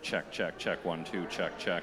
Check, check, check, 1, 2, check, check.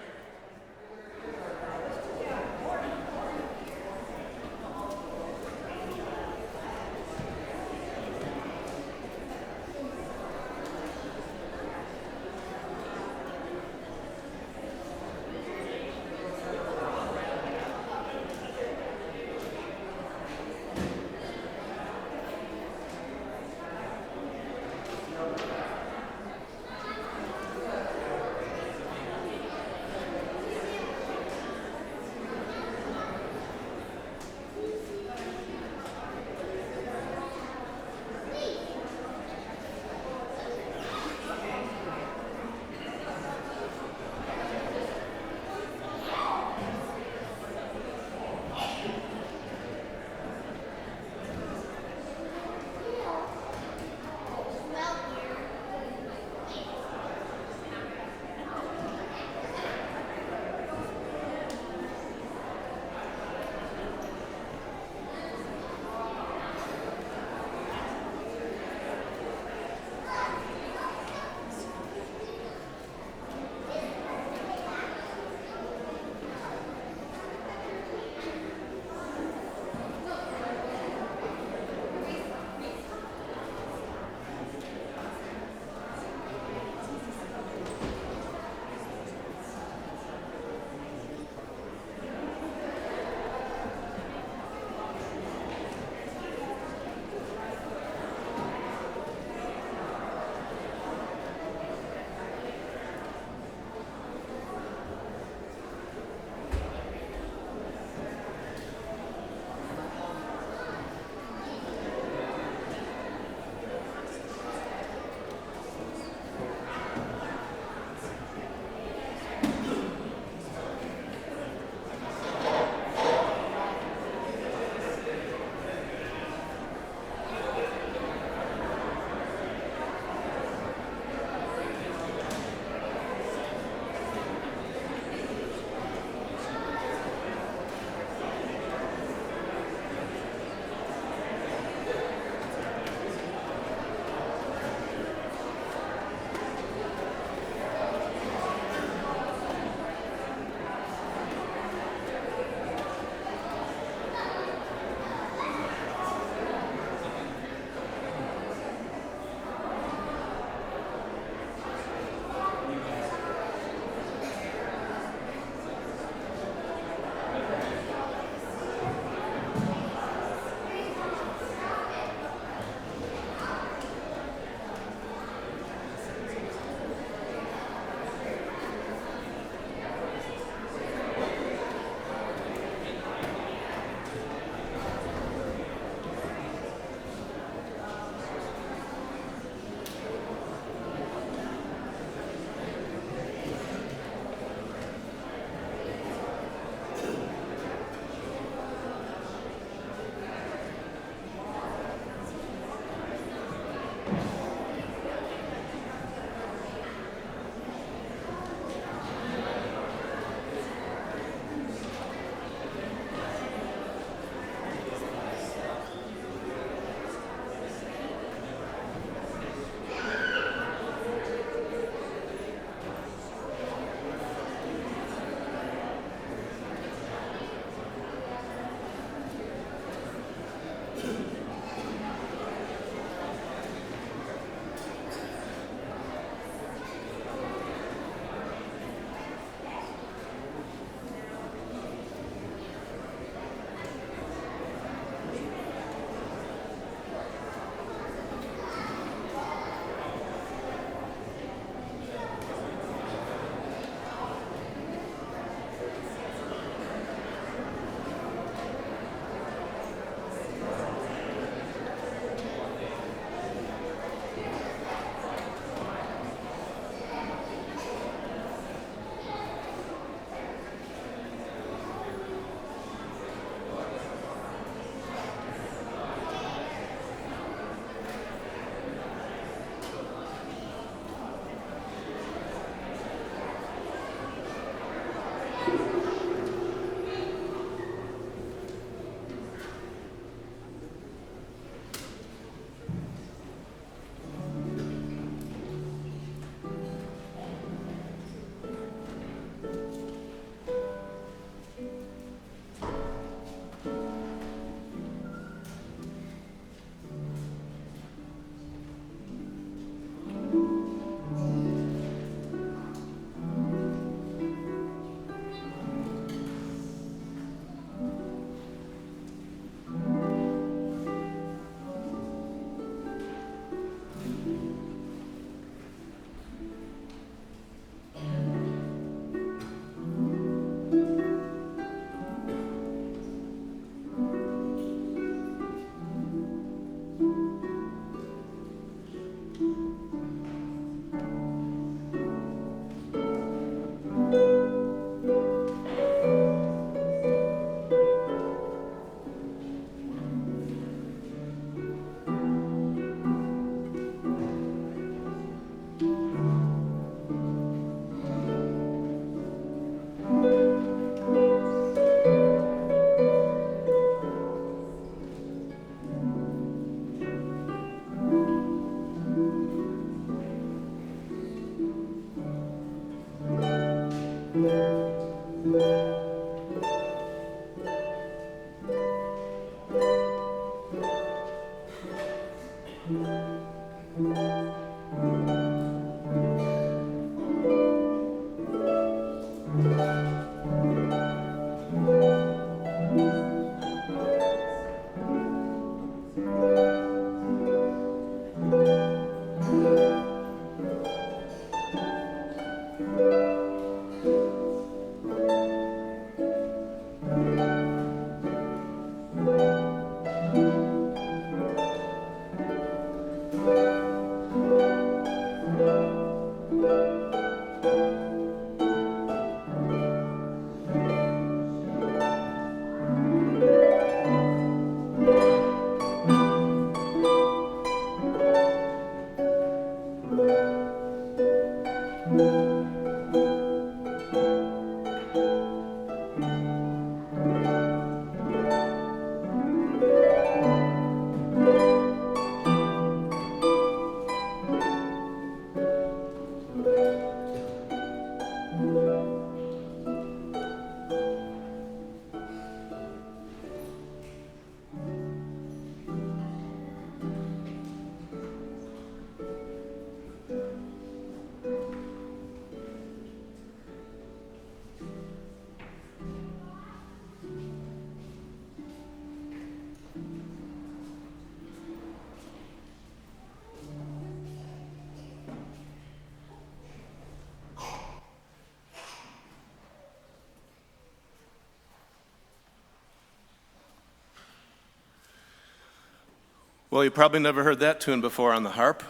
Well, you probably never heard that tune before on the harp.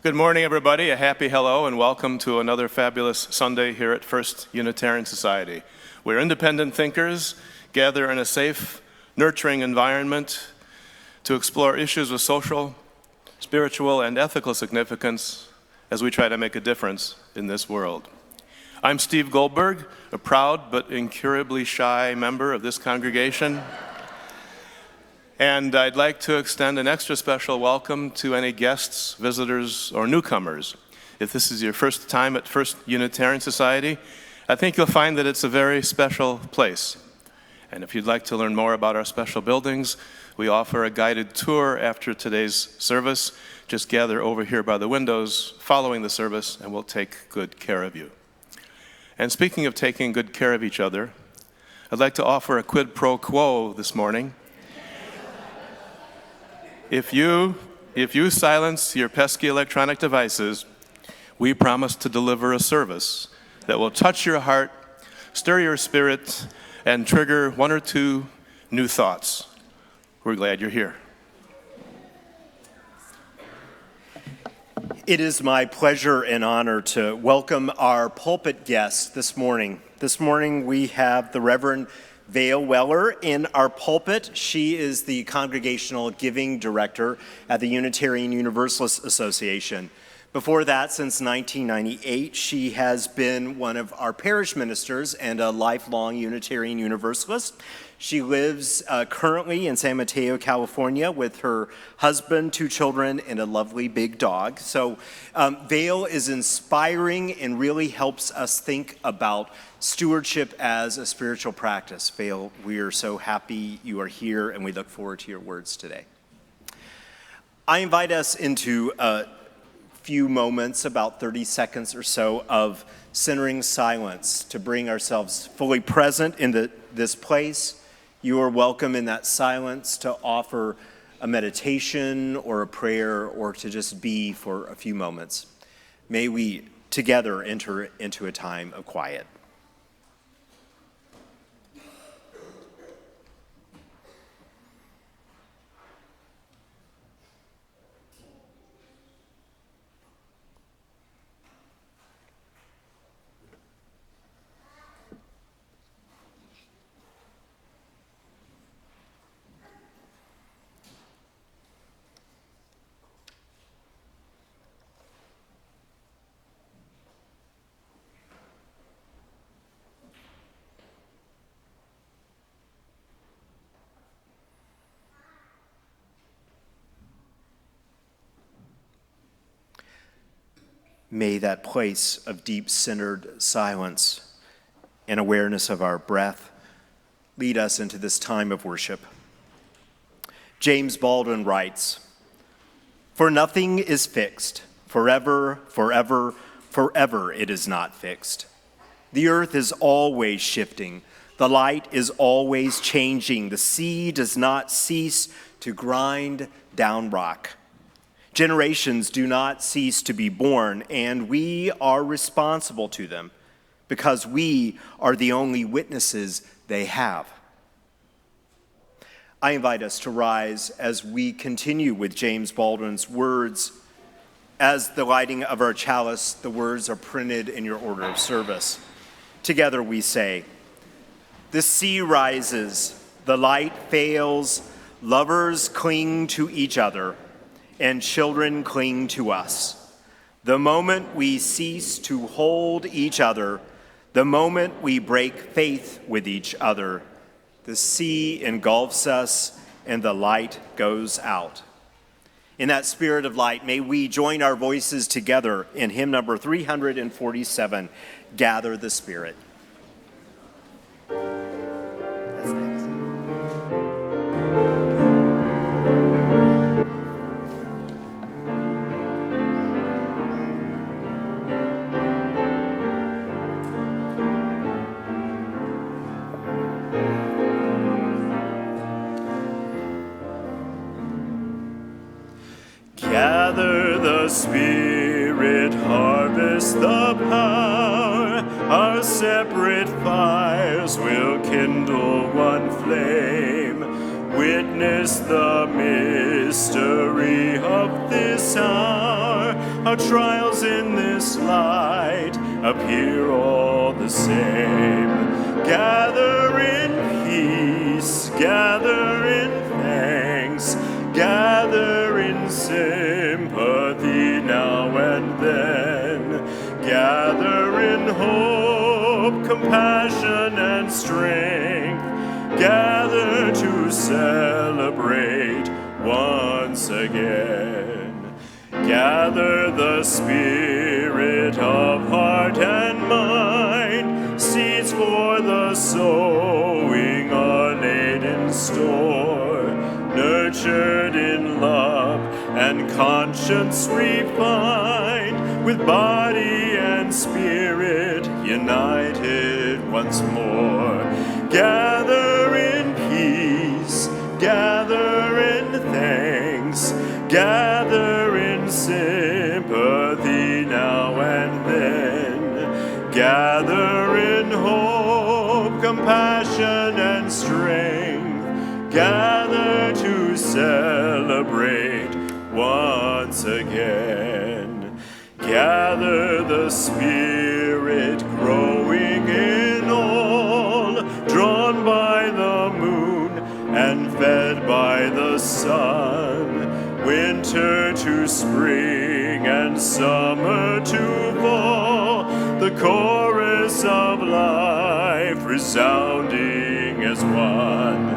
Good morning, everybody. A happy hello and welcome to another fabulous Sunday here at First Unitarian Society, where independent thinkers gather in a safe, nurturing environment to explore issues of social, spiritual, and ethical significance as we try to make a difference in this world. I'm Steve Goldberg, a proud but incurably shy member of this congregation. And I'd like to extend an extra special welcome to any guests, visitors, or newcomers. If this is your first time at First Unitarian Society, I think you'll find that it's a very special place. And if you'd like to learn more about our special buildings, we offer a guided tour after today's service. Just gather over here by the windows following the service, and we'll take good care of you. And speaking of taking good care of each other, I'd like to offer a quid pro quo this morning. If you silence your pesky electronic devices, we promise to deliver a service that will touch your heart, stir your spirit, and trigger one or two new thoughts. We're glad you're here. It is my pleasure and honor to welcome our pulpit guests this morning. This morning we have the Reverend Vail Weller in our pulpit. She is the Congregational Giving Director at the Unitarian Universalist Association. Before that, since 1998, she has been one of our parish ministers and a lifelong Unitarian Universalist. She lives currently in San Mateo, California with her husband, 2 children, and a lovely big dog. So Vail is inspiring and really helps us think about stewardship as a spiritual practice. Vail, we are so happy you are here, and we look forward to your words today. I invite us into a few moments, about 30 seconds or so, of centering silence to bring ourselves fully present in this place. You are welcome in that silence to offer a meditation or a prayer or to just be for a few moments. May we together enter into a time of quiet. May that place of deep centered silence and awareness of our breath lead us into this time of worship. James Baldwin writes, For nothing is fixed. Forever, forever, forever it is not fixed. The earth is always shifting. The light is always changing. The sea does not cease to grind down rock. Generations do not cease to be born, and we are responsible to them because we are the only witnesses they have. I invite us to rise as we continue with James Baldwin's words. As the lighting of our chalice, the words are printed in your order of service. Together we say, "The sea rises, the light fails, lovers cling to each other, and children cling to us. The moment we cease to hold each other, the moment we break faith with each other, the sea engulfs us and the light goes out." In that spirit of light, may we join our voices together in hymn number 347, "Gather the Spirit." That's next. Gather the Spirit, harvest the power. Our separate fires will kindle one flame. Witness the mystery of this hour. Our trials in this light appear all the same. Gather in peace, gather in thanks, gather in sympathy now and then. Gather in hope, compassion, and strength. Gather to celebrate once again. Gather the spirit of heart and mind. Seeds for the sowing are laid in store. Nurtured in love and conscience refined, with body and spirit united once more. Gather in peace, gather in thanks, gather in sympathy now and then. Gather in hope, compassion, and strength. Gather to celebrate once again. Gather the Spirit growing in all, drawn by the moon and fed by the sun. Winter to spring and summer to fall, the chorus of life resounding as one.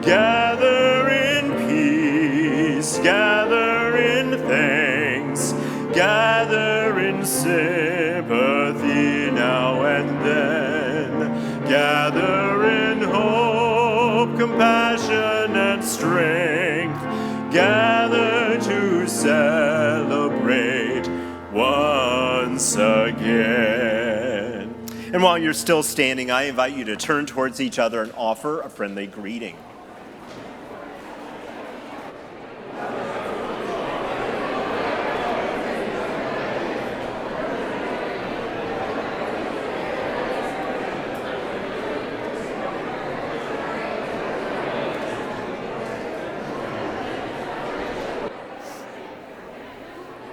Gather in peace, gather in thanks, gather in sympathy now and then. Gather in hope, compassion, and strength. Gather to celebrate once again. And while you're still standing, I invite you to turn towards each other and offer a friendly greeting.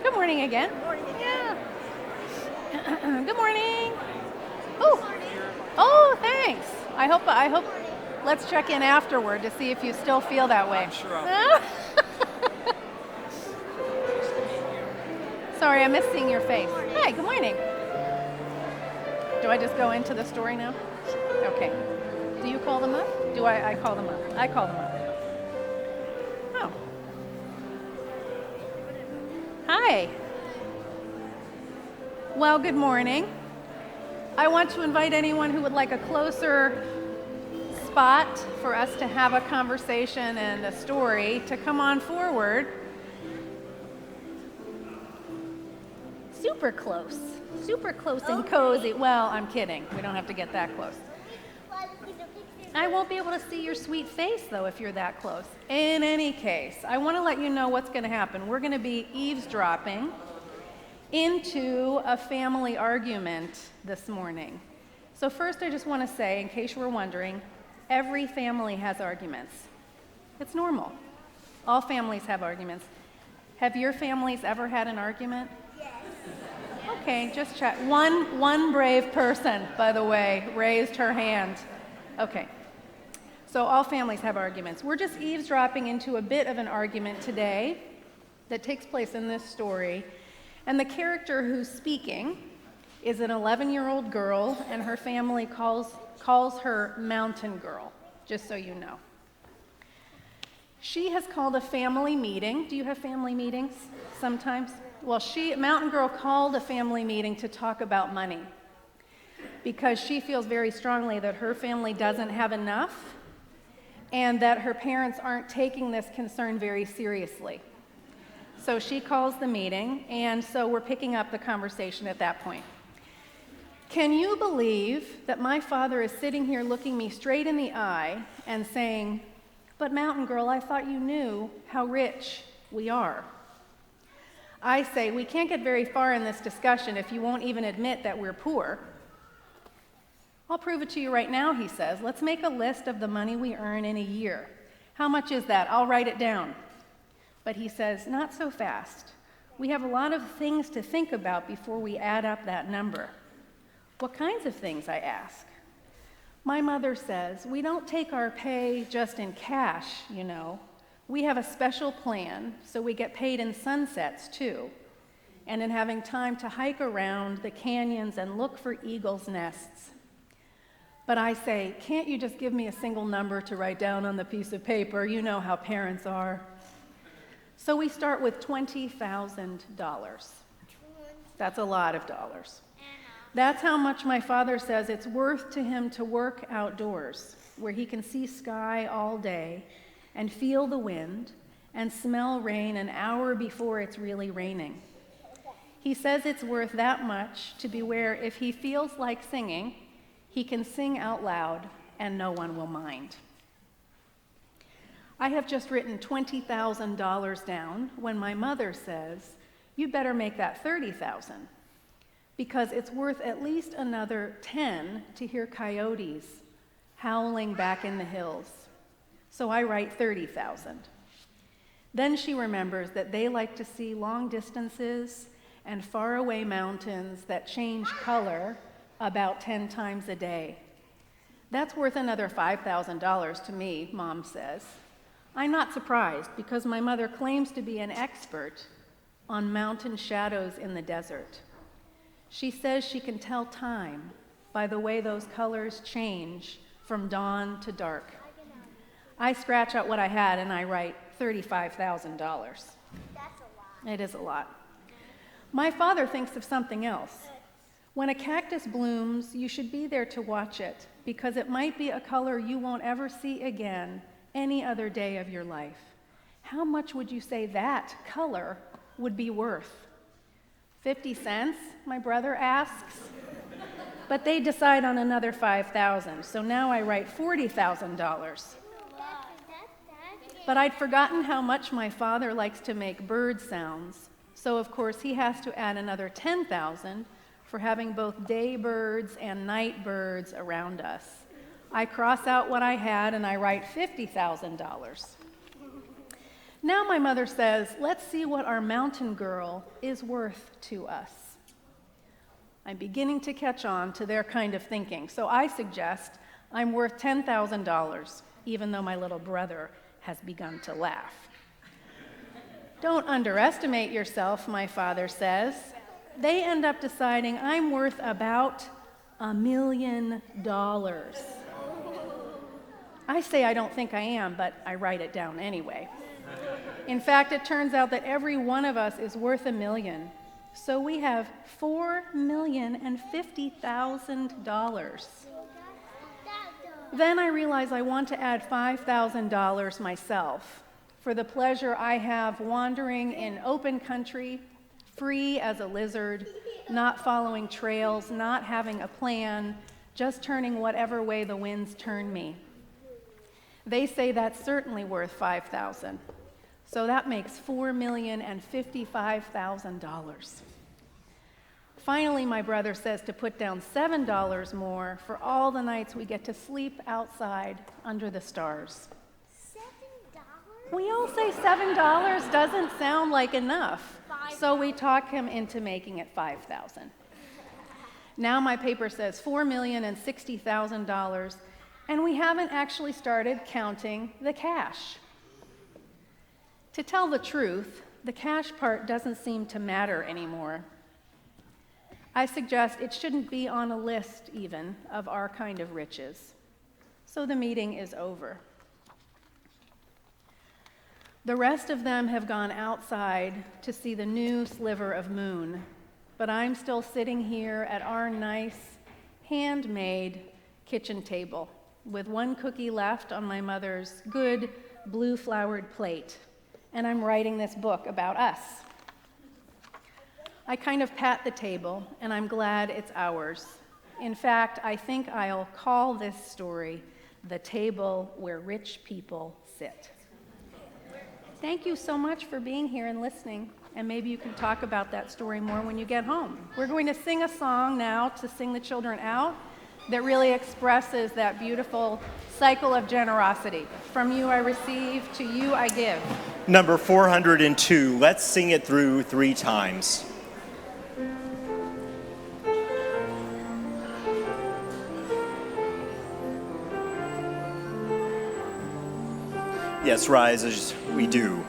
Good morning again. Yeah. Good morning. Oh, thanks. I hope. Let's check in afterward to see if you still feel that way. I'm sure I'll Sorry, I missed seeing your face. Hi. Good morning. Do I just go into the story now? Okay. Do you call them up? Do I call them up? I call them up. Oh. Hi. Well, good morning. I want to invite anyone who would like a closer spot for us to have a conversation and a story to come on forward. super close and cozy. Well, I'm kidding. We don't have to get that close. I won't be able to see your sweet face, though, if you're that close. In any case, I want to let you know what's going to happen. We're going to be eavesdropping into a family argument this morning. So first, I just want to say, in case you were wondering, every family has arguments. It's normal. All families have arguments. Have your families ever had an argument? Yes. Okay, just check. One brave person, by the way, raised her hand. Okay. So all families have arguments. We're just eavesdropping into a bit of an argument today that takes place in this story. And the character who's speaking is an 11-year-old girl, and her family calls her Mountain Girl, just so you know. She has called a family meeting. Do you have family meetings sometimes? Well, Mountain Girl called a family meeting to talk about money because she feels very strongly that her family doesn't have enough and that her parents aren't taking this concern very seriously. So she calls the meeting, and so we're picking up the conversation at that point. Can you believe that my father is sitting here looking me straight in the eye and saying, "But Mountain Girl, I thought you knew how rich we are." I say, we can't get very far in this discussion if you won't even admit that we're poor. I'll prove it to you right now, he says. Let's make a list of the money we earn in a year. How much is that? I'll write it down. But he says, not so fast. We have a lot of things to think about before we add up that number. What kinds of things, I ask? My mother says, we don't take our pay just in cash, you know. We have a special plan, so we get paid in sunsets, too, and in having time to hike around the canyons and look for eagles' nests. But I say, can't you just give me a single number to write down on the piece of paper? You know how parents are. So we start with $20,000. That's a lot of dollars. That's how much my father says it's worth to him to work outdoors, where he can see sky all day and feel the wind and smell rain an hour before it's really raining. He says it's worth that much to be where if he feels like singing, he can sing out loud and no one will mind. I have just written $20,000 down when my mother says, you better make that $30,000 because it's worth at least another 10 to hear coyotes howling back in the hills. So I write 30,000. Then she remembers that they like to see long distances and faraway mountains that change color about 10 times a day. That's worth another $5,000 to me, Mom says. I'm not surprised because my mother claims to be an expert on mountain shadows in the desert. She says she can tell time by the way those colors change from dawn to dark. I scratch out what I had and I write $35,000. That's a lot. It is a lot. My father thinks of something else. When a cactus blooms, you should be there to watch it because it might be a color you won't ever see again any other day of your life. How much would you say that color would be worth? 50 cents, my brother asks. But they decide on another $5,000, so now I write $40,000. But I'd forgotten how much my father likes to make bird sounds, so of course he has to add another $10,000 for having both day birds and night birds around us. I cross out what I had and I write $50,000. Now my mother says, let's see what our mountain girl is worth to us. I'm beginning to catch on to their kind of thinking, so I suggest I'm worth $10,000, even though my little brother has begun to laugh. Don't underestimate yourself, my father says. They end up deciding I'm worth about $1 million. I say I don't think I am, but I write it down anyway. In fact, it turns out that every one of us is worth $1 million. So we have $4,050,000. Then I realize I want to add $5,000 myself for the pleasure I have wandering in open country, free as a lizard, not following trails, not having a plan, just turning whatever way the winds turn me. They say that's certainly worth $5,000. So that makes $4,055,000. Finally, my brother says to put down $7 more for all the nights we get to sleep outside under the stars. $7? We all say $7 doesn't sound like enough, so we talk him into making it $5,000. Now my paper says $4,060,000, and we haven't actually started counting the cash. To tell the truth, the cash part doesn't seem to matter anymore. I suggest it shouldn't be on a list, even, of our kind of riches. So the meeting is over. The rest of them have gone outside to see the new sliver of moon, but I'm still sitting here at our nice, handmade kitchen table with one cookie left on my mother's good blue-flowered plate, and I'm writing this book about us. I kind of pat the table, and I'm glad it's ours. In fact, I think I'll call this story The Table Where Rich People Sit. Thank you so much for being here and listening, and maybe you can talk about that story more when you get home. We're going to sing a song now to sing the children out that really expresses that beautiful cycle of generosity. From you I receive, to you I give. Number 402, let's sing it through 3 times. Yes, rise as we do.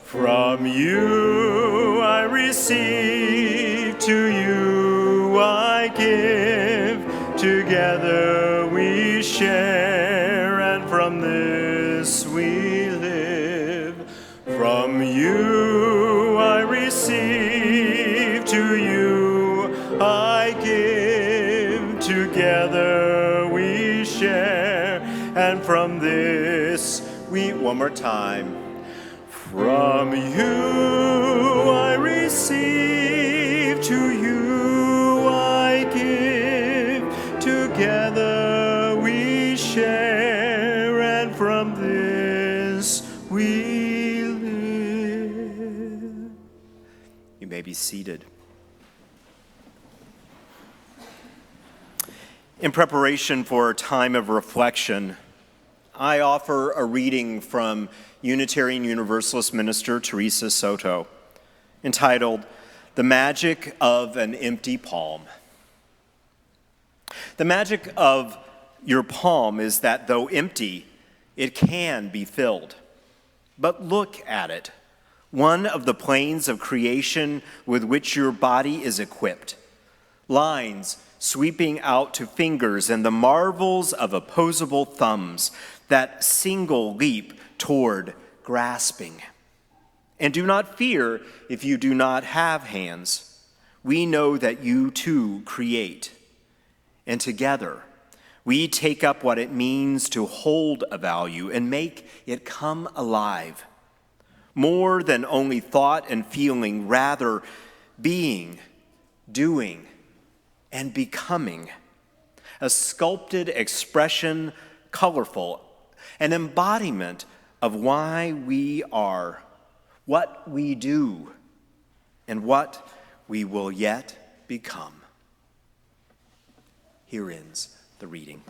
From you I receive, to you I give. Together we share, and from this we live. From you I receive, to you I give. Together we share, and from this one more time. From you I receive, to you I give. Together we share, and from this we live. You may be seated. In preparation for a time of reflection, I offer a reading from Unitarian Universalist minister Teresa Soto, entitled, The Magic of an Empty Palm. The magic of your palm is that though empty, it can be filled. But look at it, one of the planes of creation with which your body is equipped. Lines sweeping out to fingers and the marvels of opposable thumbs, that single leap toward grasping. And do not fear if you do not have hands. We know that you too create. And together, we take up what it means to hold a value and make it come alive. More than only thought and feeling, rather being, doing, and becoming. A sculpted expression, colorful, an embodiment of why we are, what we do, and what we will yet become. Here ends the reading.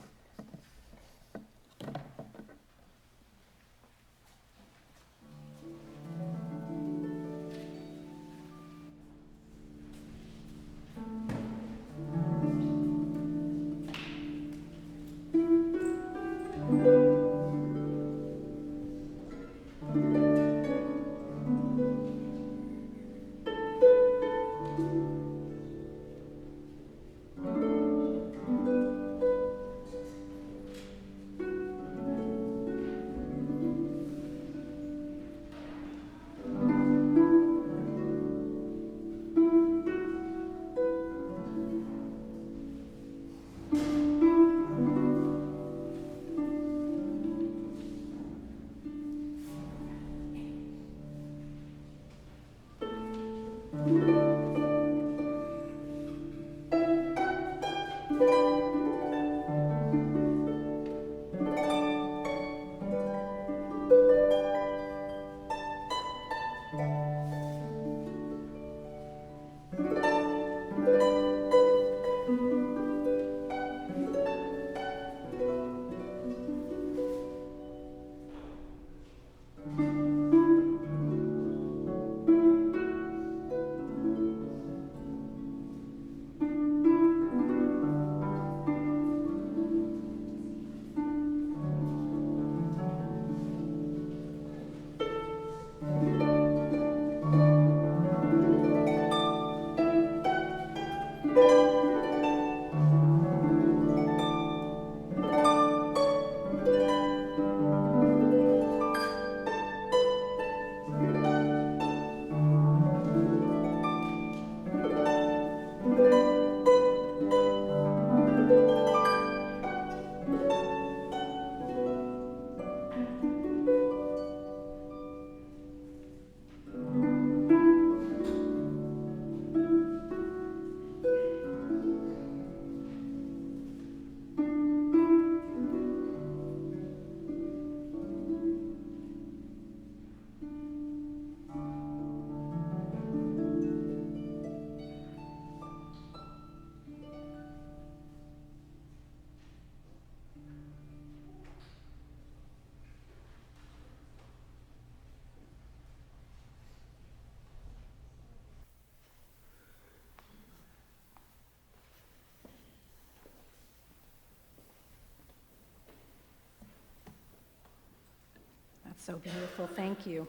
So beautiful, thank you.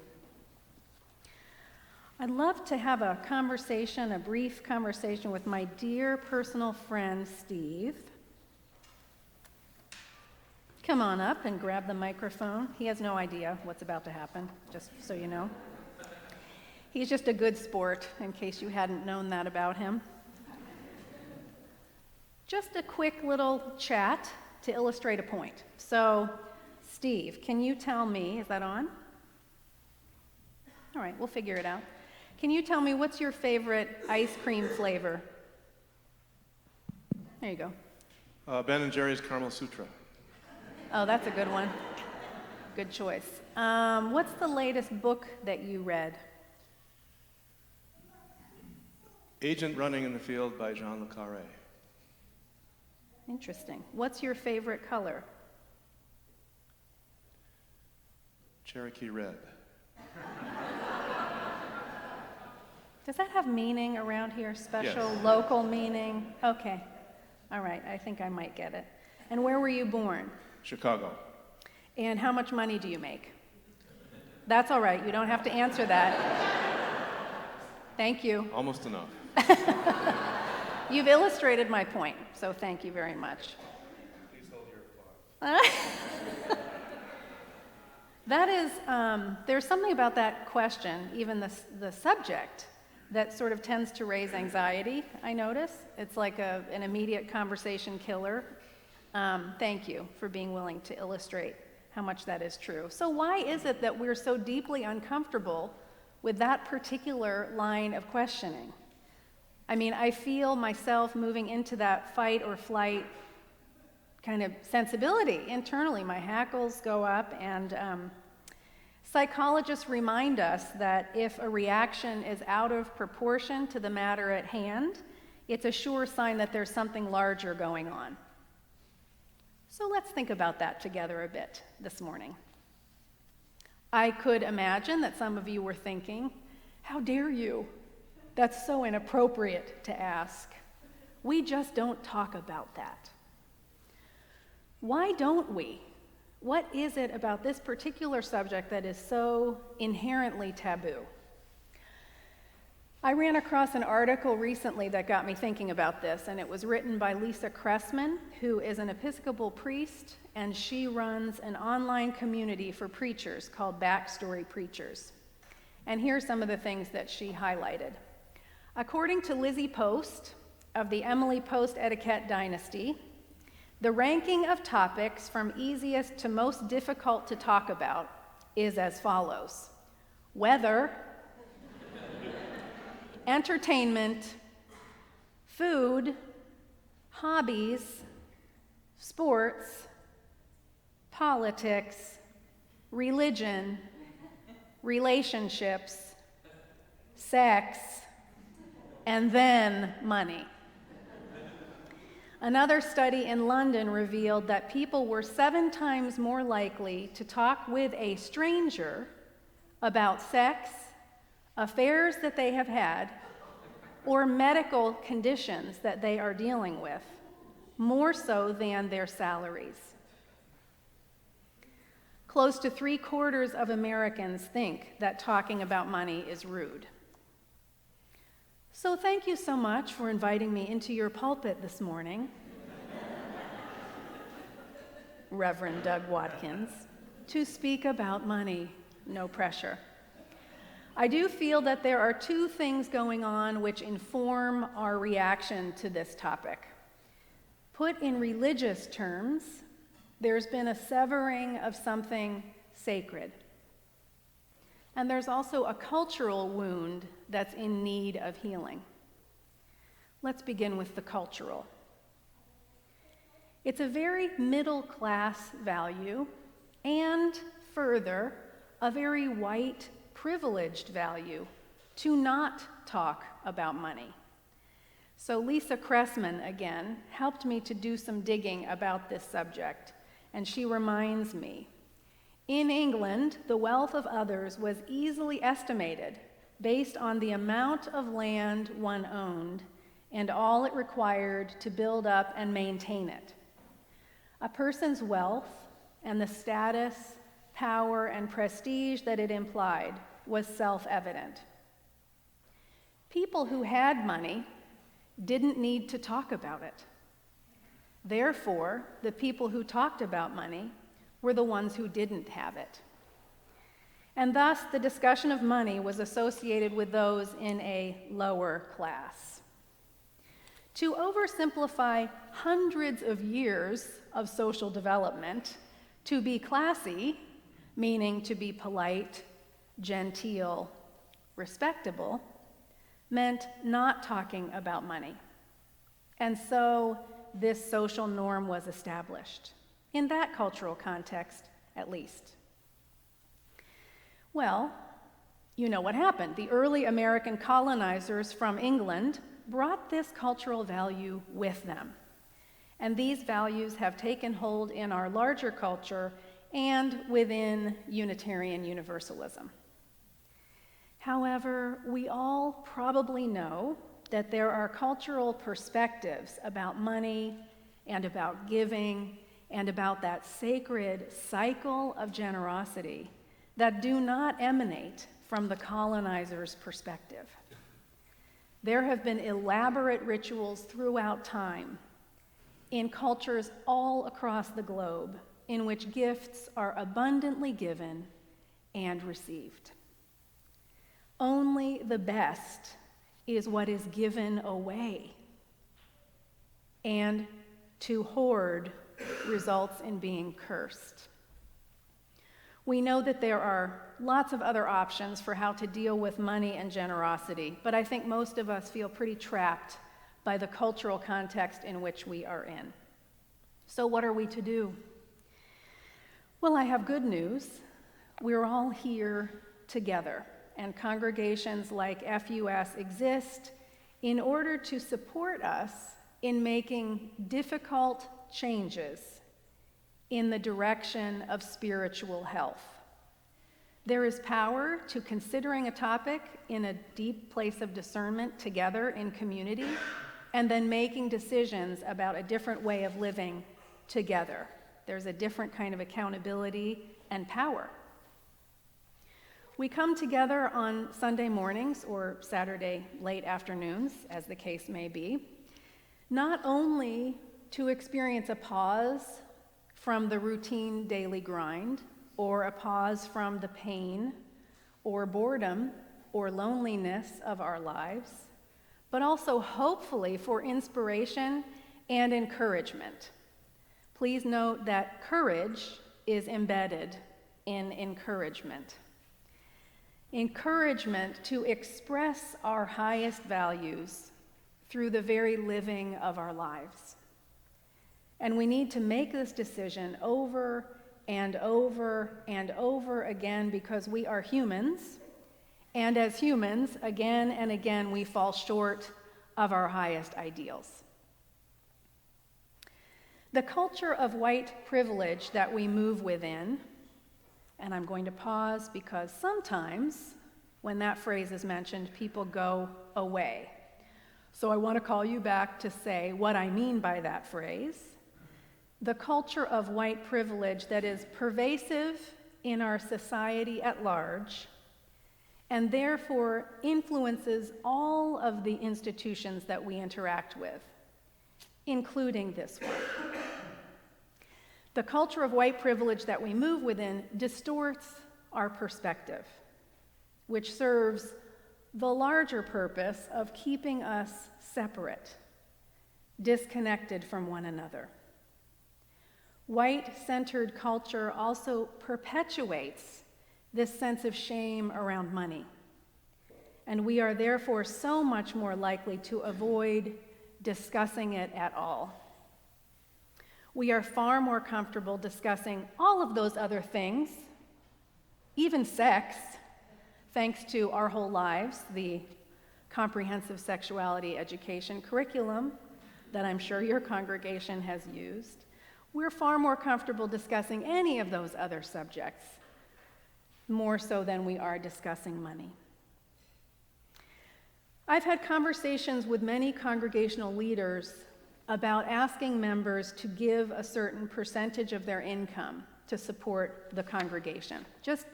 I'd love to have a conversation, a brief conversation with my dear personal friend, Steve. Come on up and grab the microphone. He has no idea what's about to happen, just so you know. He's just a good sport, in case you hadn't known that about him. Just a quick little chat to illustrate a point. So, Steve, can you tell me, is that on? All right, we'll figure it out. Can you tell me what's your favorite ice cream flavor? There you go. Ben & Jerry's Caramel Sutra. Oh, that's a good one. Good choice. What's the latest book that you read? Agent Running in the Field by Jean Le Carré. Interesting. What's your favorite color? Cherokee Red. Does that have meaning around here? Special, Yes. local meaning? Okay. All right, I think I might get it. And where were you born? Chicago. And how much money do you make? That's all right, you don't have to answer that. Thank you. Almost enough. You've illustrated my point, so thank you very much. Please hold your applause. That is, there's something about that question, even the subject, that sort of tends to raise anxiety, I notice. It's like an immediate conversation killer. Thank you for being willing to illustrate how much that is true. So why is it that we're so deeply uncomfortable with that particular line of questioning? I mean, I feel myself moving into that fight or flight kind of sensibility internally. My hackles go up, and psychologists remind us that if a reaction is out of proportion to the matter at hand, it's a sure sign that there's something larger going on. So let's think about that together a bit this morning. I could imagine that some of you were thinking, how dare you? That's so inappropriate to ask. We just don't talk about that. Why don't we? What is it about this particular subject that is so inherently taboo? I ran across an article recently that got me thinking about this, and it was written by Lisa Cressman, who is an Episcopal priest, and she runs an online community for preachers called Backstory Preachers. And here's some of the things that she highlighted. According to Lizzie Post of the Emily Post Etiquette Dynasty, the ranking of topics from easiest to most difficult to talk about is as follows: weather, entertainment, food, hobbies, sports, politics, religion, relationships, sex, and then money. Another study in London revealed that people were 7 times more likely to talk with a stranger about sex, affairs that they have had, or medical conditions that they are dealing with, more so than their salaries. Close to 3/4 of Americans think that talking about money is rude. So thank you so much for inviting me into your pulpit this morning, Reverend Doug Watkins, to speak about money. No pressure. I do feel that there are 2 things going on which inform our reaction to this topic. Put in religious terms, there's been a severing of something sacred. And there's also a cultural wound that's in need of healing. Let's begin with the cultural. It's a very middle-class value, and further, a very white, privileged value to not talk about money. So Lisa Cressman, again, helped me to do some digging about this subject, and she reminds me, in England, the wealth of others was easily estimated based on the amount of land one owned and all it required to build up and maintain it. A person's wealth and the status power, and prestige that it implied was self-evident. People who had money didn't need to talk about it. Therefore, the people who talked about money were the ones who didn't have it. And thus, the discussion of money was associated with those in a lower class. To oversimplify hundreds of years of social development, to be classy, meaning to be polite, genteel, respectable, meant not talking about money. And so this social norm was established, in that cultural context at least. Well, you know what happened. The early American colonizers from England brought this cultural value with them. And these values have taken hold in our larger culture and within Unitarian Universalism. However, we all probably know that there are cultural perspectives about money and about giving and about that sacred cycle of generosity that do not emanate from the colonizer's perspective. There have been elaborate rituals throughout time in cultures all across the globe in which gifts are abundantly given and received. Only the best is what is given away. And to hoard results in being cursed. We know that there are lots of other options for how to deal with money and generosity, but I think most of us feel pretty trapped by the cultural context in which we are in. So what are we to do? Well, I have good news. We're all here together, and congregations like FUS exist in order to support us in making difficult changes in the direction of spiritual health. There is power to considering a topic in a deep place of discernment together in community, and then making decisions about a different way of living together. There's a different kind of accountability and power. We come together on Sunday mornings or Saturday late afternoons, as the case may be, not only to experience a pause from the routine daily grind, or a pause from the pain, or boredom, or loneliness of our lives, but also hopefully for inspiration and encouragement. Please note that courage is embedded in encouragement. Encouragement to express our highest values through the very living of our lives. And we need to make this decision over and over and over again because we are humans, and as humans, again and again, we fall short of our highest ideals. The culture of white privilege that we move within, and I'm going to pause because sometimes when that phrase is mentioned, people go away. So I want to call you back to say what I mean by that phrase. The culture of white privilege that is pervasive in our society at large and therefore influences all of the institutions that we interact with, including this one. The culture of white privilege that we move within distorts our perspective, which serves the larger purpose of keeping us separate, disconnected from one another. White-centered culture also perpetuates this sense of shame around money, and we are therefore so much more likely to avoid discussing it at all. We are far more comfortable discussing all of those other things, even sex, thanks to our whole lives, the comprehensive sexuality education curriculum that I'm sure your congregation has used. We're far more comfortable discussing any of those other subjects, more so than we are discussing money. I've had conversations with many congregational leaders about asking members to give a certain percentage of their income to support the congregation, just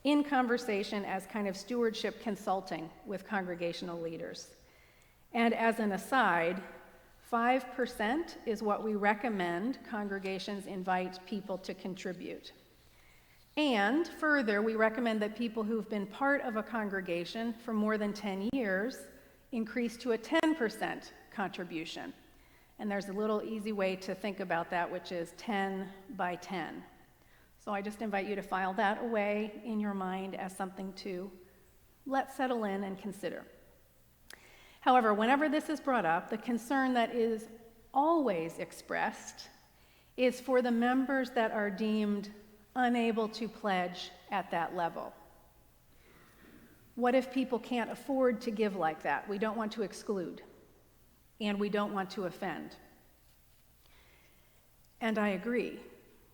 in conversation as kind of stewardship consulting with congregational leaders. And as an aside, 5% is what we recommend congregations invite people to contribute. And further, we recommend that people who've been part of a congregation for more than 10 years increase to a 10% contribution. And there's a little easy way to think about that, which is 10 by 10. So I just invite you to file that away in your mind as something to let settle in and consider. However, whenever this is brought up, the concern that is always expressed is for the members that are deemed unable to pledge at that level. What if people can't afford to give like that? We don't want to exclude, and we don't want to offend. And I agree,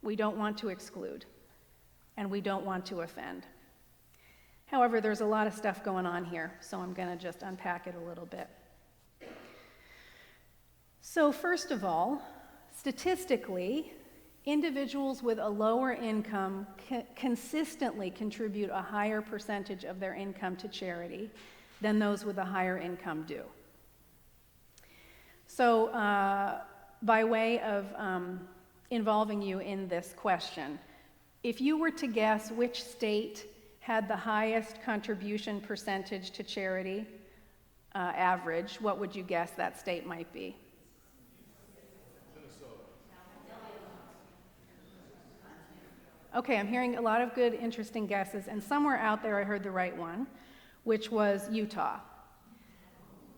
we don't want to exclude, and we don't want to offend. However, there's a lot of stuff going on here, so I'm going to just unpack it a little bit. So first of all, statistically, individuals with a lower income consistently contribute a higher percentage of their income to charity than those with a higher income do. So by way of involving you in this question, if you were to guess which state had the highest contribution percentage to charity average, what would you guess that state might be? Okay, I'm hearing a lot of good, interesting guesses, and somewhere out there I heard the right one, which was Utah.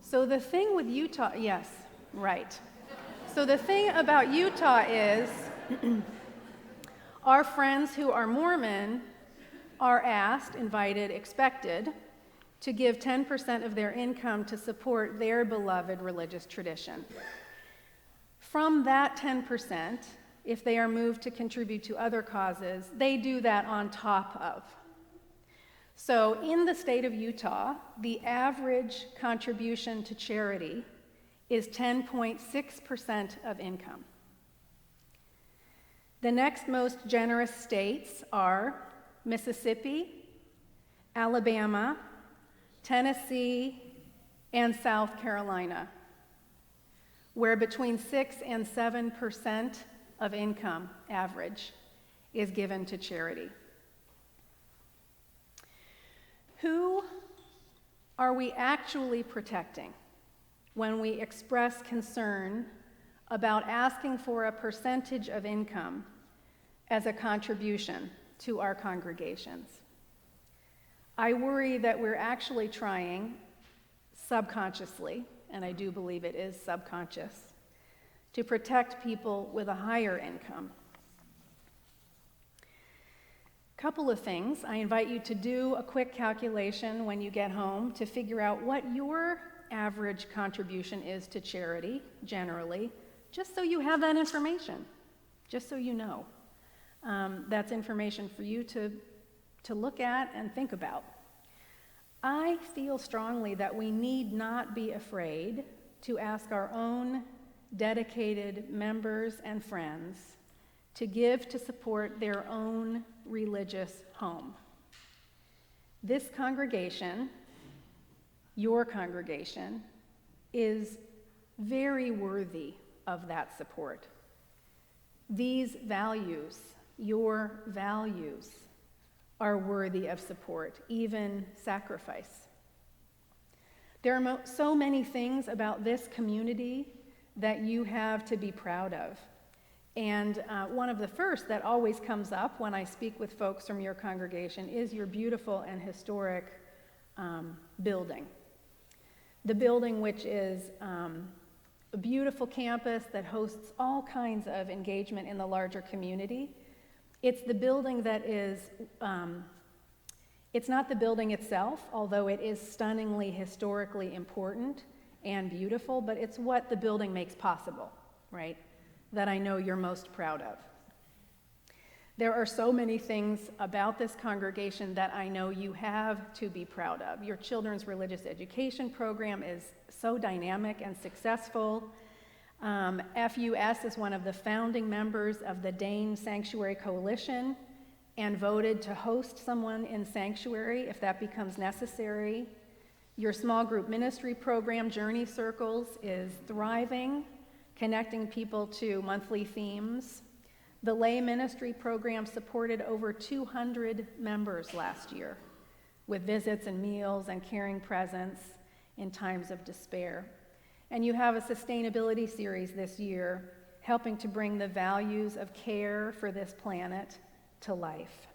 So the thing with Utah, yes, right. So the thing about Utah is our friends who are Mormon are asked, invited, expected to give 10% of their income to support their beloved religious tradition. From that 10%, if they are moved to contribute to other causes, they do that on top of. So in the state of Utah, the average contribution to charity is 10.6% of income. The next most generous states are Mississippi, Alabama, Tennessee, and South Carolina, where between 6 and 7% of income average is given to charity. Who are we actually protecting when we express concern about asking for a percentage of income as a contribution to our congregations? I worry that we're actually trying subconsciously, and I do believe it is subconscious, to protect people with a higher income. Couple of things. I invite you to do a quick calculation when you get home to figure out what your average contribution is to charity, generally, just so you have that information, just so you know. That's information for you to look at and think about. I feel strongly that we need not be afraid to ask our own dedicated members and friends to give to support their own religious home. This congregation, your congregation, is very worthy of that support. These values, your values, are worthy of support, even sacrifice. There are so many things about this community that you have to be proud of. And one of the first that always comes up when I speak with folks from your congregation is your beautiful and historic building. The building, which is a beautiful campus that hosts all kinds of engagement in the larger community. It's the building that is, it's not the building itself, although it is stunningly historically important and beautiful, but it's what the building makes possible, right? That I know you're most proud of. There are so many things about this congregation that I know you have to be proud of. Your children's religious education program is so dynamic and successful. FUS is one of the founding members of the Dane Sanctuary Coalition and voted to host someone in sanctuary if that becomes necessary. Your small group ministry program, Journey Circles, is thriving, connecting people to monthly themes. The lay ministry program supported over 200 members last year with visits and meals and caring presence in times of despair. And you have a sustainability series this year helping to bring the values of care for this planet to life.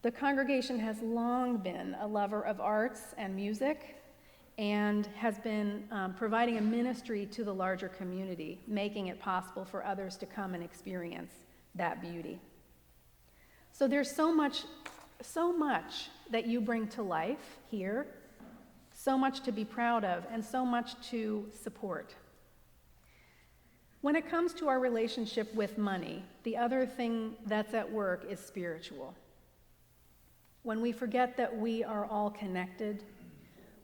The congregation has long been a lover of arts and music and has been providing a ministry to the larger community, making it possible for others to come and experience that beauty. So there's so much that you bring to life here, so much to be proud of, and so much to support. When it comes to our relationship with money, the other thing that's at work is spiritual. When we forget that we are all connected,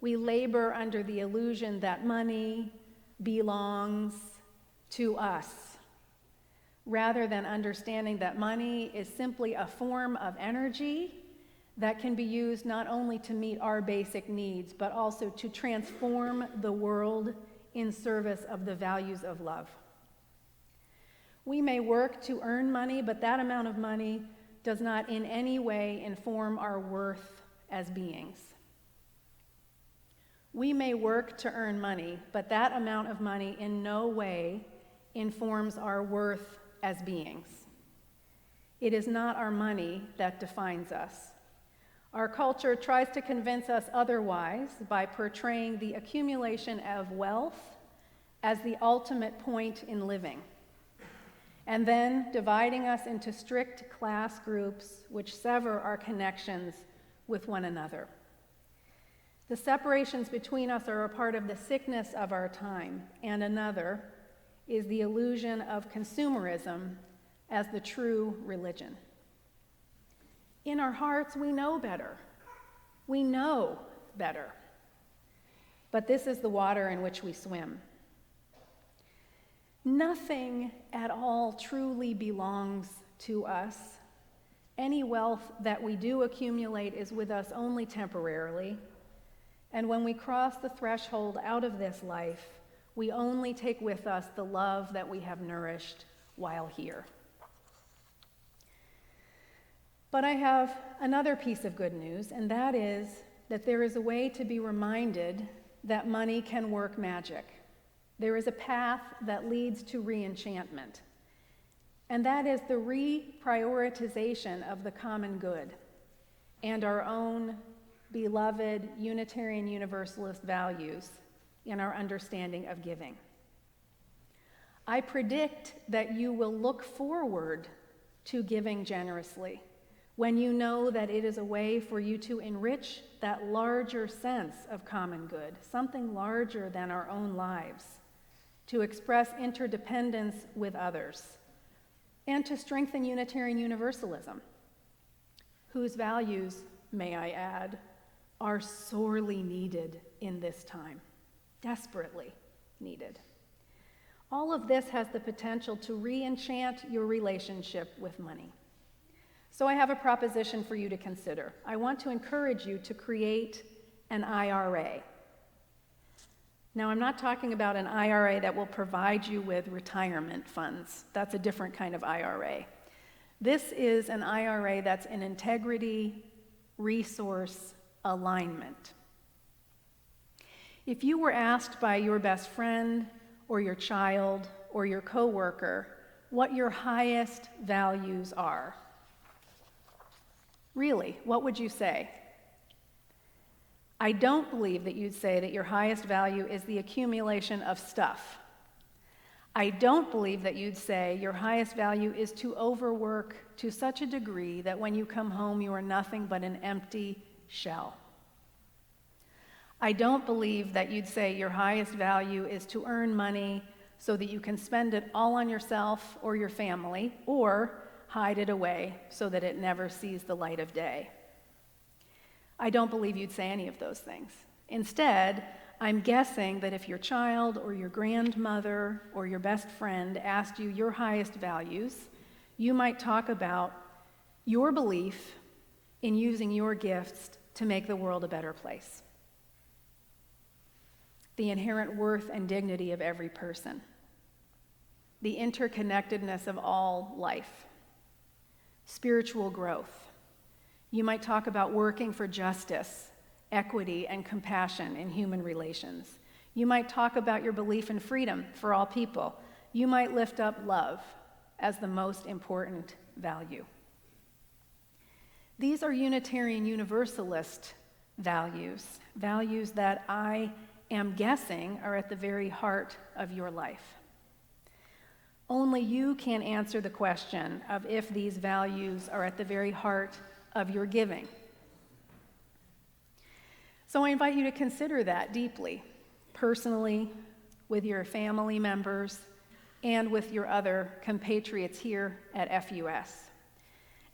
we labor under the illusion that money belongs to us, rather than understanding that money is simply a form of energy that can be used not only to meet our basic needs, but also to transform the world in service of the values of love. We may work to earn money, but that amount of money does not in any way inform our worth as beings. We may work to earn money, but that amount of money in no way informs our worth as beings. It is not our money that defines us. Our culture tries to convince us otherwise by portraying the accumulation of wealth as the ultimate point in living, and then dividing us into strict class groups which sever our connections with one another. The separations between us are a part of the sickness of our time, and another is the illusion of consumerism as the true religion. In our hearts, we know better. We know better. But this is the water in which we swim. Nothing at all truly belongs to us. Any wealth that we do accumulate is with us only temporarily. And when we cross the threshold out of this life, we only take with us the love that we have nourished while here. But I have another piece of good news, and that is that there is a way to be reminded that money can work magic. There is a path that leads to re-enchantment, and that is the reprioritization of the common good and our own beloved Unitarian Universalist values in our understanding of giving. I predict that you will look forward to giving generously when you know that it is a way for you to enrich that larger sense of common good, something larger than our own lives, to express interdependence with others, and to strengthen Unitarian Universalism, whose values, may I add, are sorely needed in this time, desperately needed. All of this has the potential to re-enchant your relationship with money. So I have a proposition for you to consider. I want to encourage you to create an IRA. Now, I'm not talking about an IRA that will provide you with retirement funds. That's a different kind of IRA. This is an IRA that's an integrity resource alignment. If you were asked by your best friend or your child or your coworker what your highest values are, really, what would you say? I don't believe that you'd say that your highest value is the accumulation of stuff. I don't believe that you'd say your highest value is to overwork to such a degree that when you come home you are nothing but an empty shell. I don't believe that you'd say your highest value is to earn money so that you can spend it all on yourself or your family, or hide it away so that it never sees the light of day. I don't believe you'd say any of those things. Instead, I'm guessing that if your child or your grandmother or your best friend asked you your highest values, you might talk about your belief in using your gifts to make the world a better place. The inherent worth and dignity of every person. The interconnectedness of all life. Spiritual growth. You might talk about working for justice, equity, and compassion in human relations. You might talk about your belief in freedom for all people. You might lift up love as the most important value. These are Unitarian Universalist values, values that I am guessing are at the very heart of your life. Only you can answer the question of if these values are at the very heart of your giving. So I invite you to consider that deeply, personally, with your family members, and with your other compatriots here at FUS.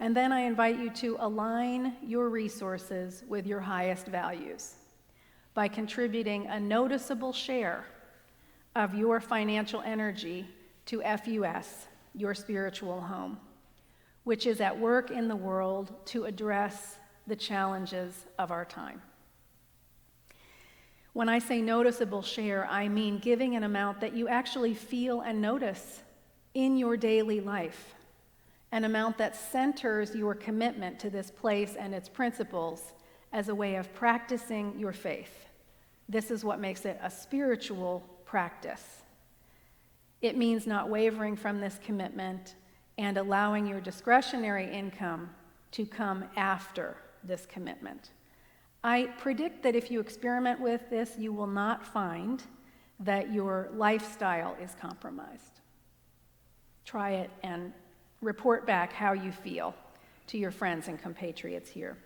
And then I invite you to align your resources with your highest values by contributing a noticeable share of your financial energy to FUS, your spiritual home, which is at work in the world to address the challenges of our time. When I say noticeable share, I mean giving an amount that you actually feel and notice in your daily life, an amount that centers your commitment to this place and its principles as a way of practicing your faith. This is what makes it a spiritual practice. It means not wavering from this commitment and allowing your discretionary income to come after this commitment. I predict that if you experiment with this, you will not find that your lifestyle is compromised. Try it and report back how you feel to your friends and compatriots here.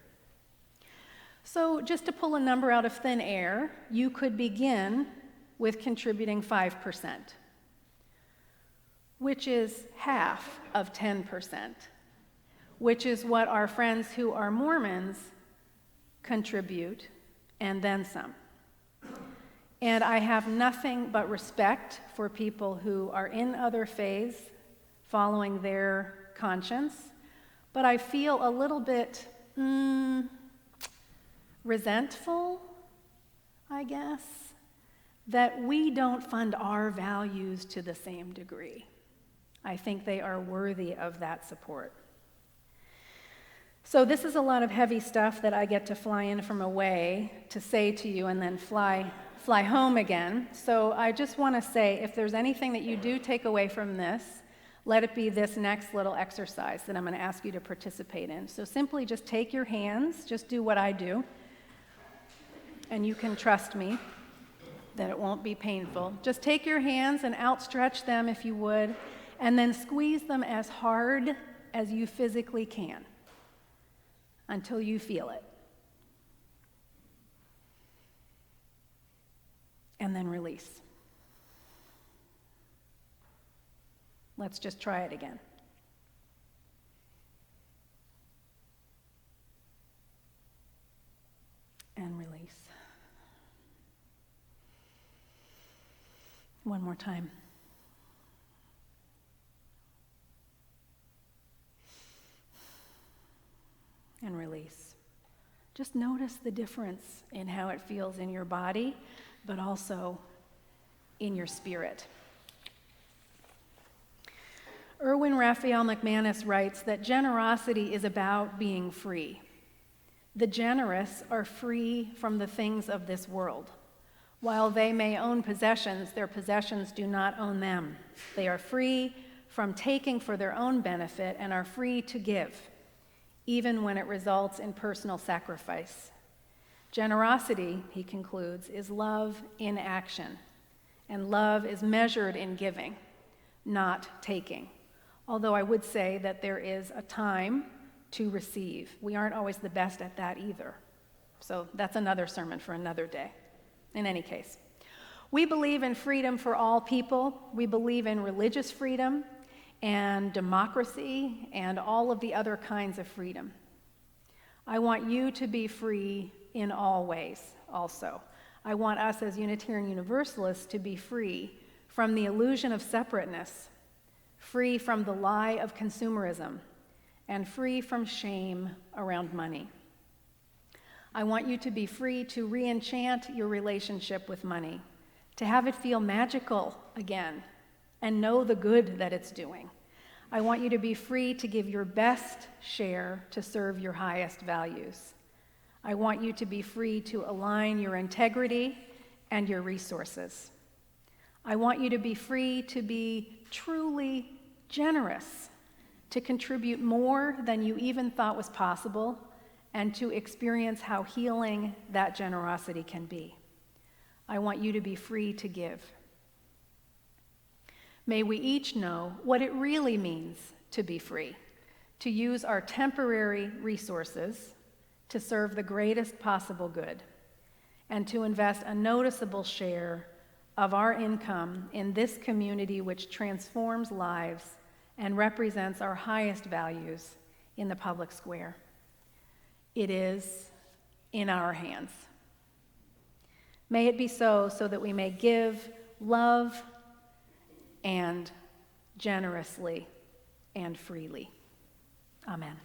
So just to pull a number out of thin air, you could begin with contributing 5%, which is half of 10%, which is what our friends who are Mormons contribute, and then some. And I have nothing but respect for people who are in other faiths, following their conscience, but I feel a little bit resentful, I guess, that we don't fund our values to the same degree. I think they are worthy of that support. So this is a lot of heavy stuff that I get to fly in from away to say to you and then fly home again. So I just want to say, if there's anything that you do take away from this, let it be this next little exercise that I'm going to ask you to participate in. So simply just take your hands, just do what I do, and you can trust me that it won't be painful. Just take your hands and outstretch them if you would, and then squeeze them as hard as you physically can until you feel it. And then release. Let's just try it again. And release. One more time. And release. Just notice the difference in how it feels in your body, but also in your spirit. Erwin Raphael McManus writes that generosity is about being free. The generous are free from the things of this world. While they may own possessions, their possessions do not own them. They are free from taking for their own benefit and are free to give, even when it results in personal sacrifice. Generosity, he concludes, is love in action, and love is measured in giving, not taking. Although I would say that there is a time to receive. We aren't always the best at that either. So that's another sermon for another day. In any case, we believe in freedom for all people. We believe in religious freedom and democracy and all of the other kinds of freedom. I want you to be free in all ways also. I want us as Unitarian Universalists to be free from the illusion of separateness, free from the lie of consumerism, and free from shame around money. I want you to be free to re-enchant your relationship with money, to have it feel magical again, and know the good that it's doing. I want you to be free to give your best share to serve your highest values. I want you to be free to align your integrity and your resources. I want you to be free to be truly generous, to contribute more than you even thought was possible, and to experience how healing that generosity can be. I want you to be free to give. May we each know what it really means to be free, to use our temporary resources to serve the greatest possible good, and to invest a noticeable share of our income in this community which transforms lives and represents our highest values in the public square. It is in our hands. May it be so that we may give, love, and generously and freely. Amen.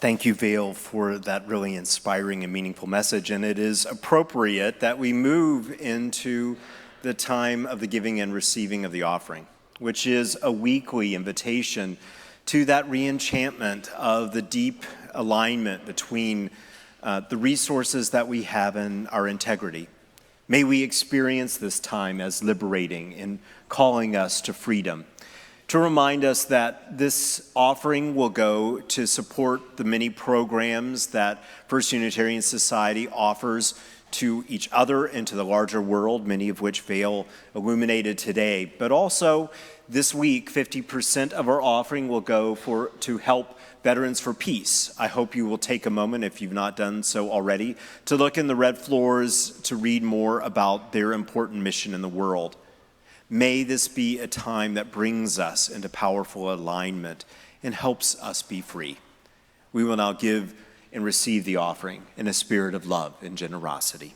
Thank you, Vail, for that really inspiring and meaningful message. And it is appropriate that we move into the time of the giving and receiving of the offering, which is a weekly invitation to that re-enchantment of the deep alignment between the resources that we have and our integrity. May we experience this time as liberating in calling us to freedom, to remind us that this offering will go to support the many programs that First Unitarian Society offers to each other and to the larger world, many of which Vail illuminated today. But also this week, 50% of our offering will go to help Veterans for Peace. I hope you will take a moment, if you've not done so already, to look in the red floors to read more about their important mission in the world. May this be a time that brings us into powerful alignment and helps us be free. We will now give and receive the offering in a spirit of love and generosity.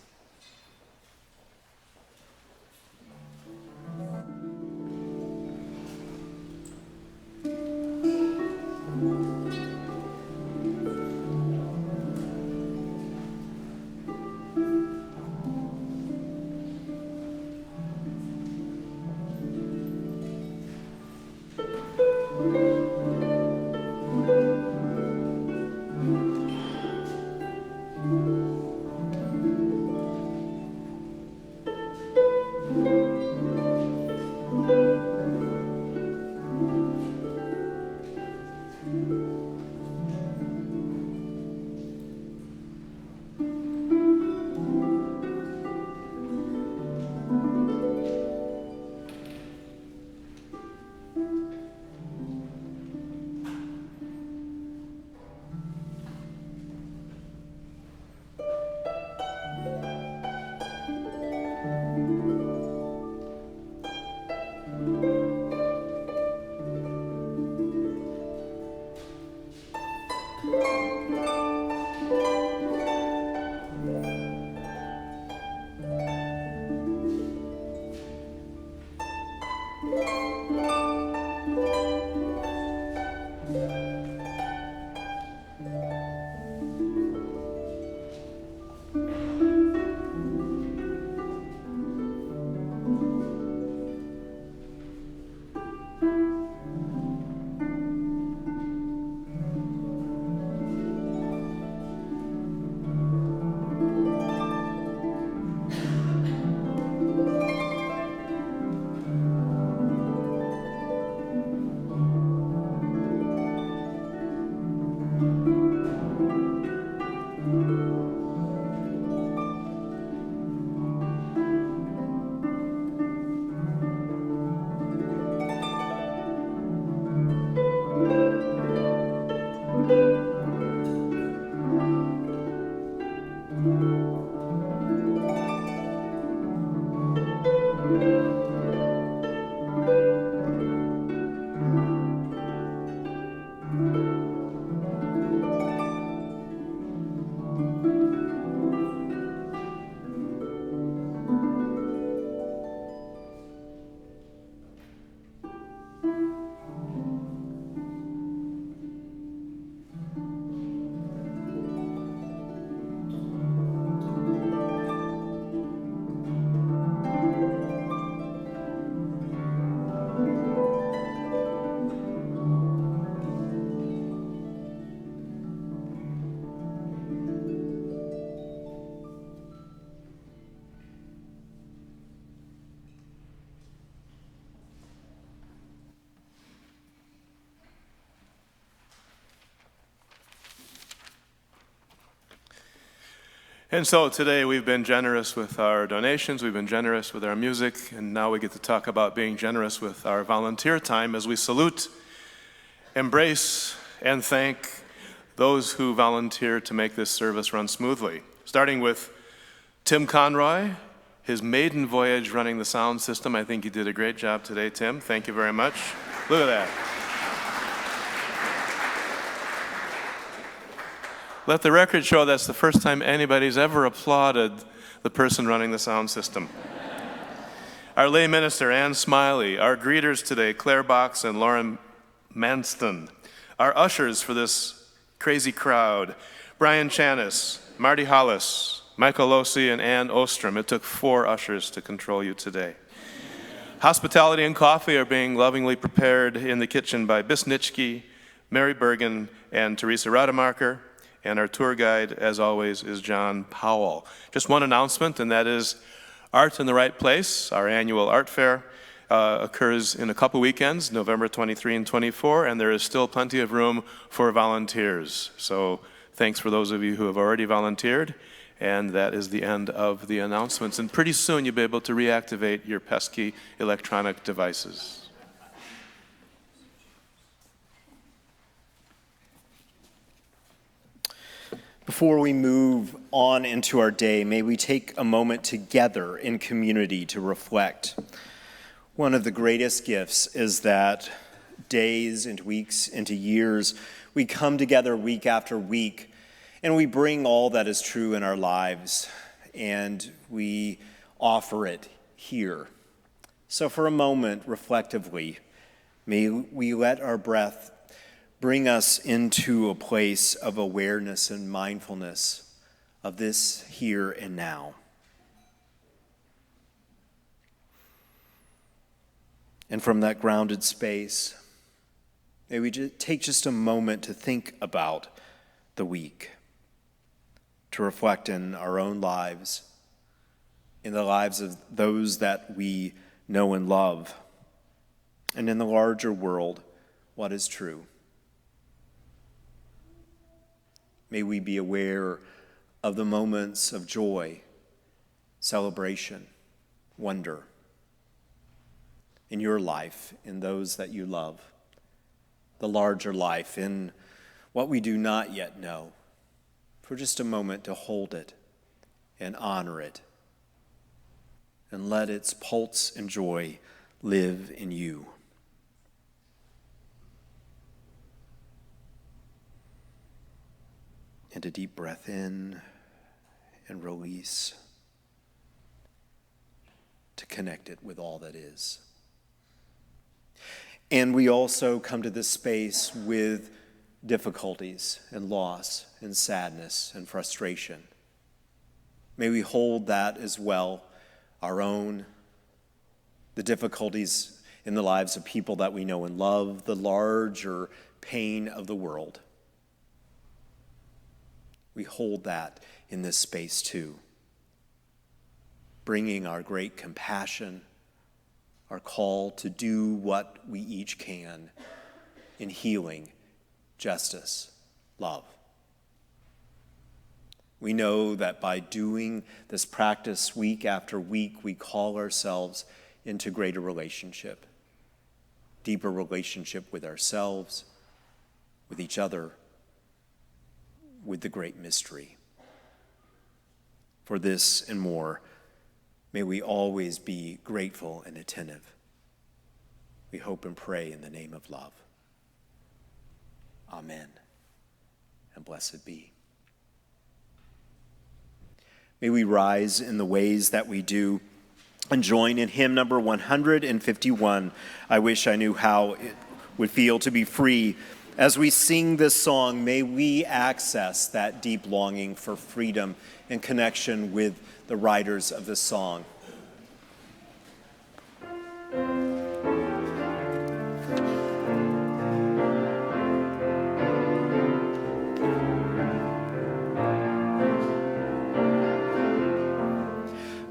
And so today we've been generous with our donations, we've been generous with our music, and now we get to talk about being generous with our volunteer time as we salute, embrace, and thank those who volunteer to make this service run smoothly. Starting with Tim Conroy, his maiden voyage running the sound system. I think you did a great job today, Tim. Thank you very much. Look at that. Let the record show that's the first time anybody's ever applauded the person running the sound system. Our lay minister, Ann Smiley. Our greeters today, Claire Box and Lauren Manston. Our ushers for this crazy crowd, Brian Chanis, Marty Hollis, Michael Losi, and Ann Ostrom. It took 4 ushers to control you today. Hospitality and coffee are being lovingly prepared in the kitchen by Bis Nitschke, Mary Bergen, and Teresa Rademacher. And our tour guide, as always, is John Powell. Just one announcement, and that is Art in the Right Place, our annual art fair, occurs in a couple weekends, November 23 and 24, and there is still plenty of room for volunteers. So thanks for those of you who have already volunteered, and that is the end of the announcements. And pretty soon you'll be able to reactivate your pesky electronic devices. Before we move on into our day, may we take a moment together in community to reflect. One of the greatest gifts is that days and weeks into years, we come together week after week, and we bring all that is true in our lives, and we offer it here. So for a moment, reflectively, may we let our breath bring us into a place of awareness and mindfulness of this here and now. And from that grounded space, may we take just a moment to think about the week, to reflect in our own lives, in the lives of those that we know and love, and in the larger world, what is true. May we be aware of the moments of joy, celebration, wonder in your life, in those that you love, the larger life, in what we do not yet know, for just a moment to hold it and honor it and let its pulse and joy live in you. And a deep breath in and release to connect it with all that is. And we also come to this space with difficulties and loss and sadness and frustration. May we hold that as well, our own, the difficulties in the lives of people that we know and love, the larger pain of the world. We hold that in this space too, bringing our great compassion, our call to do what we each can in healing, justice, love. We know that by doing this practice week after week, we call ourselves into greater relationship, deeper relationship with ourselves, with each other, with the great mystery. For this and more, may we always be grateful and attentive. We hope and pray in the name of love. Amen, and blessed be. May we rise in the ways that we do and join in hymn number 151, I Wish I Knew How It Would Feel to Be Free. As we sing this song, may we access that deep longing for freedom and connection with the writers of this song.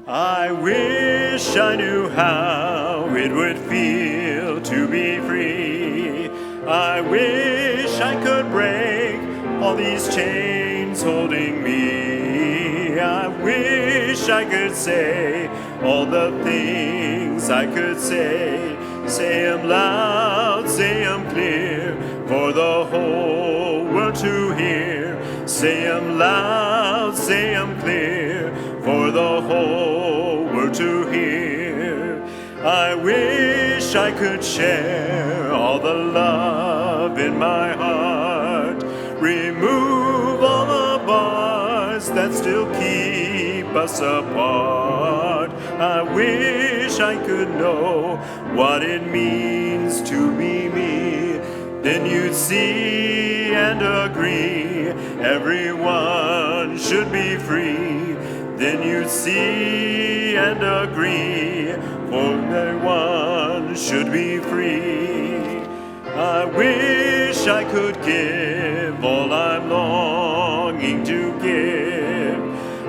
I wish I knew how it would feel to be free. I wish I could break all these chains holding me. I wish I could say all the things I could say. Say 'em loud, say 'em clear, for the whole world to hear. Say 'em loud, say 'em clear, for the whole world to hear. I wish I could share all the love in my heart. Remove all the bars that still keep us apart. I wish I could know what it means to be me. Then you'd see and agree everyone should be free. Then you'd see and agree for everyone should be free. I wish I could give all I'm longing to give.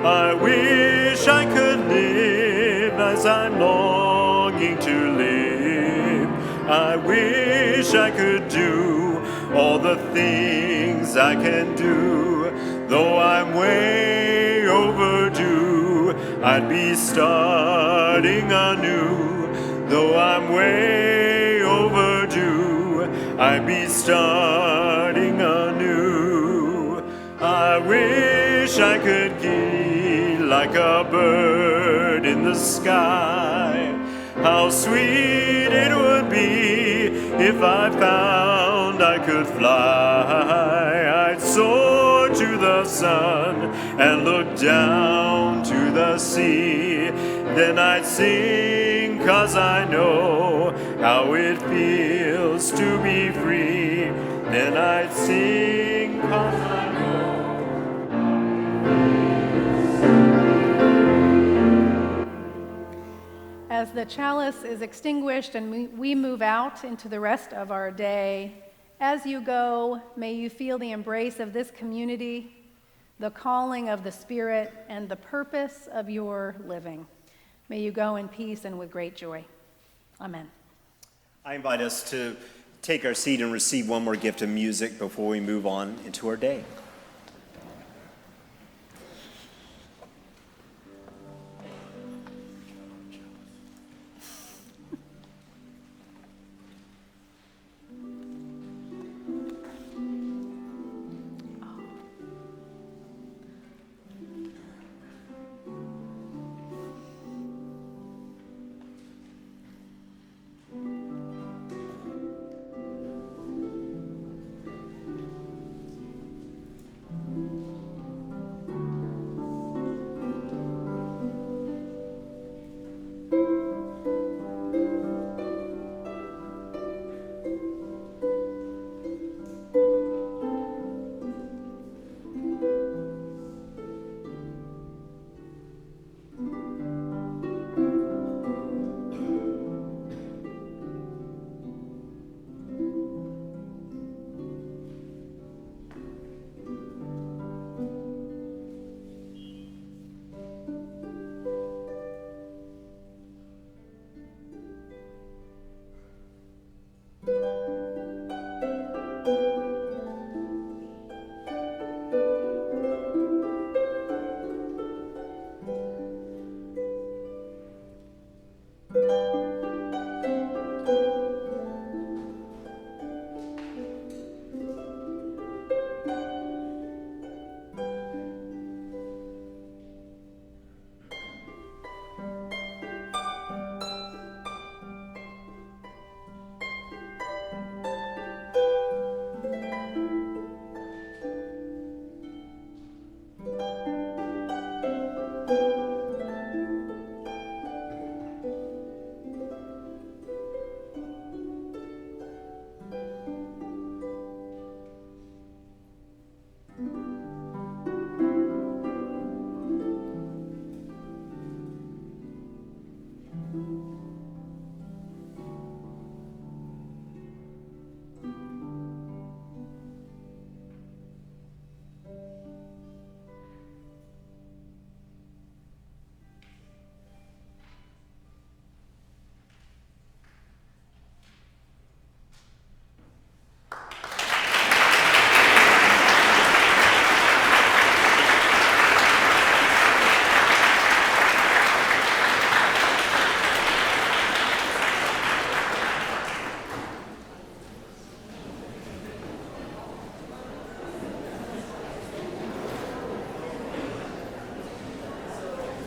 I wish I could live as I'm longing to live. I wish I could do all the things I can do. Though I'm way overdue, I'd be starting anew. Though I'm way overdue, I'd be starting anew. I wish I could be like a bird in the sky. How sweet it would be if I found I could fly. I'd soar to the sun and look down to the sea. Then I'd sing 'cause I know how it feels to be free. Then I'd sing 'cause I know. As the chalice is extinguished and we move out into the rest of our day, as you go, may you feel the embrace of this community, the calling of the Spirit, and the purpose of your living. May you go in peace and with great joy. Amen. I invite us to take our seat and receive one more gift of music before we move on into our day.